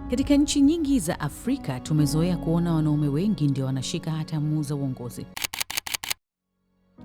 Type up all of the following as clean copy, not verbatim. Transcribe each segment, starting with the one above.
Katika nchi nyingi za Afrika tumezoea kuona wanaume wengi ndio wanashika hatamu za uongozi.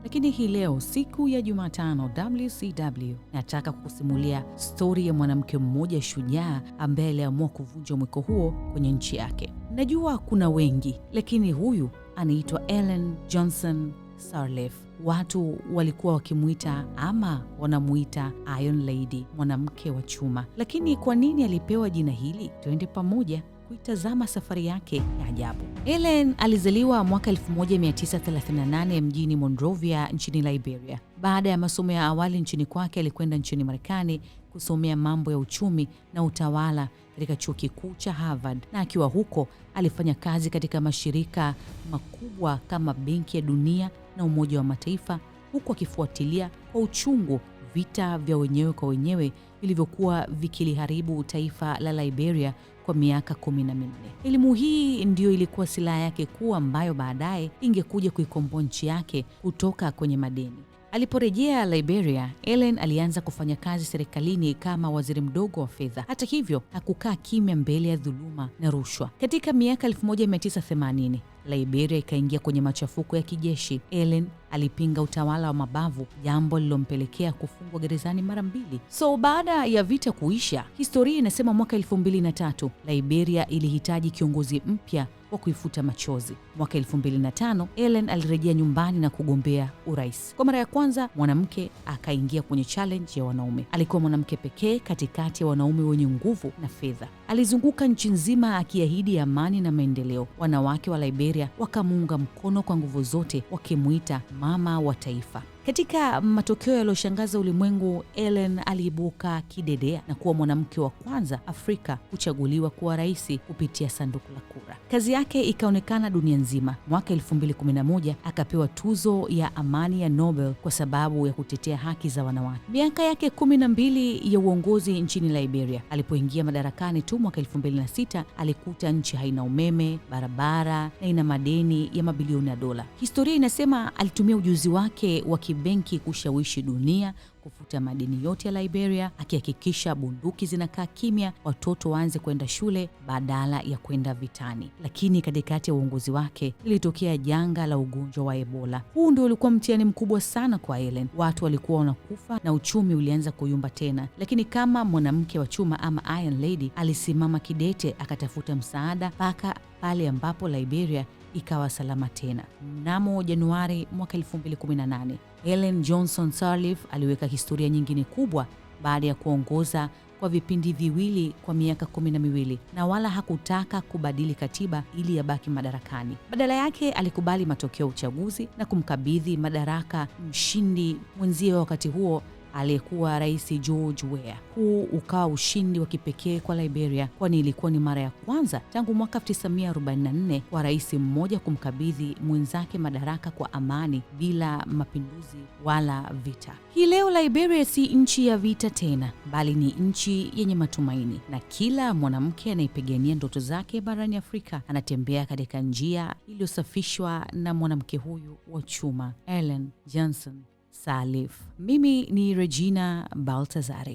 Lakini hii leo, siku ya Jumatano, WCW nataka kukusimulia stori ya mwanamke mmoja shujaa ambaye aliamua kuvunja mwiko huo kwenye nchi yake. Najua kuna wengi, lakini huyu anaitwa Ellen Johnson Sirleaf. Watu walikuwa wakimuita ama wanamuita Iron Lady, mwanamke wa chuma. Lakini kwa nini alipewa jina hili? Twende pamoja kuitazama safari yake ya ajabu. Ellen alizaliwa mwaka 1938 mjini Monrovia nchini Liberia. Baada ya masomo ya awali nchini kwake, alikwenda nchini Marekani kusomea mambo ya uchumi na utawala katika chuo kikuu cha Harvard, na akiwa huko alifanya kazi katika mashirika makubwa kama Benki ya Dunia na Umoja wa Mataifa, huku akifuatilia kwa uchungu vita vya wenyewe kwa wenyewe vilivyokuwa vikiliharibu taifa la Liberia kwa miaka 14. Elimu hii ndiyo ilikuwa silaha yake kuu ambayo baadaye ingekuja kuikomboa nchi yake kutoka kwenye madeni. Aliporejea Liberia, Ellen alianza kufanya kazi serikalini kama waziri mdogo wa fedha. Hata hivyo, hakukaa kimya mbele ya dhuluma na rushwa. Katika miaka 1980, Liberia ikaingia kwenye machafuko ya kijeshi. Ellen alipinga utawala wa mabavu, jambo lilompelekea kufungwa gerezani mara 2. So baada ya vita kuisha, historia inasema mwaka 2003 Liberia ilihitaji kiongozi mpya wa kuifuta machozi. Mwaka 2005 Ellen alirejea nyumbani na kugombea urais. Kwa mara ya kwanza mwanamke akaingia kwenye challenge ya wanaume. Alikuwa mwanamke pekee katikati ya wanaume wenye nguvu na fedha. Alizunguka nchi nzima akiahidi amani na maendeleo. Wanawake wa Liberia wakamuunga mkono kwa nguvu zote, wakimuita mama wa taifa. Katika matokeo yaliyoshangaza ulimwengu, Ellen aliibuka kidedea na kuwa mwanamke wa kwanza Afrika kuchaguliwa kuwa rais kupitia sanduku la kura. Kazi yake ikaonekana dunia nzima. Mwaka 2011 akapewa tuzo ya amani ya Nobel kwa sababu ya kutetea haki za wanawake. Miaka yake 12 ya uongozi nchini Liberia, alipoingia madarakani tu mwaka 2006, alikuta nchi haina umeme, barabara na ina madeni ya mabilioni ya dola. Historia inasema alitumia ujuzi wake wa benki kushawishi dunia kufuta madeni yote ya Liberia, akihakikisha bunduki zinakaa kimya, watoto waanze kwenda shule badala ya kwenda vitani. Lakini katikati ya uongozi wake lilitokea janga la ugonjwa wa Ebola. Huu ndio ulikuwa mtihani mkubwa sana kwa Ellen. Watu walikuwa wanakufa na uchumi ulianza kuyumba tena, lakini kama mwanamke wa chuma ama Iron Lady alisimama kidete, akatafuta msaada mpaka pale ambapo Liberia ikawa salama tena. Mnamo Januari mwaka 2018, Ellen Johnson Sirleaf aliweka historia nyingine kubwa baada ya kuongoza kwa vipindi viwili kwa miaka 12, na wala hakutaka kubadili katiba ili yabaki madarakani. Badala yake alikubali matokeo ya uchaguzi na kumkabidhi madaraka mshindi mwenzie wakati huo, aliyekuwa Rais George Weah. Huu ukawa ushindi wa kipekee kwa Liberia, kwani ilikuwa ni mara ya kwanza tangu mwaka 1944 kwa rais mmoja kumkabidhi mwenzake madaraka kwa amani bila mapinduzi wala vita. Hii leo Liberia si nchi ya vita tena, bali ni nchi yenye matumaini, na kila mwanamke anayepigania ndoto zake barani Afrika anatembea katika njia iliyosafishwa na mwanamke huyu wa chuma, Ellen Johnson Sirleaf. Mimi ni Regina Baltazari.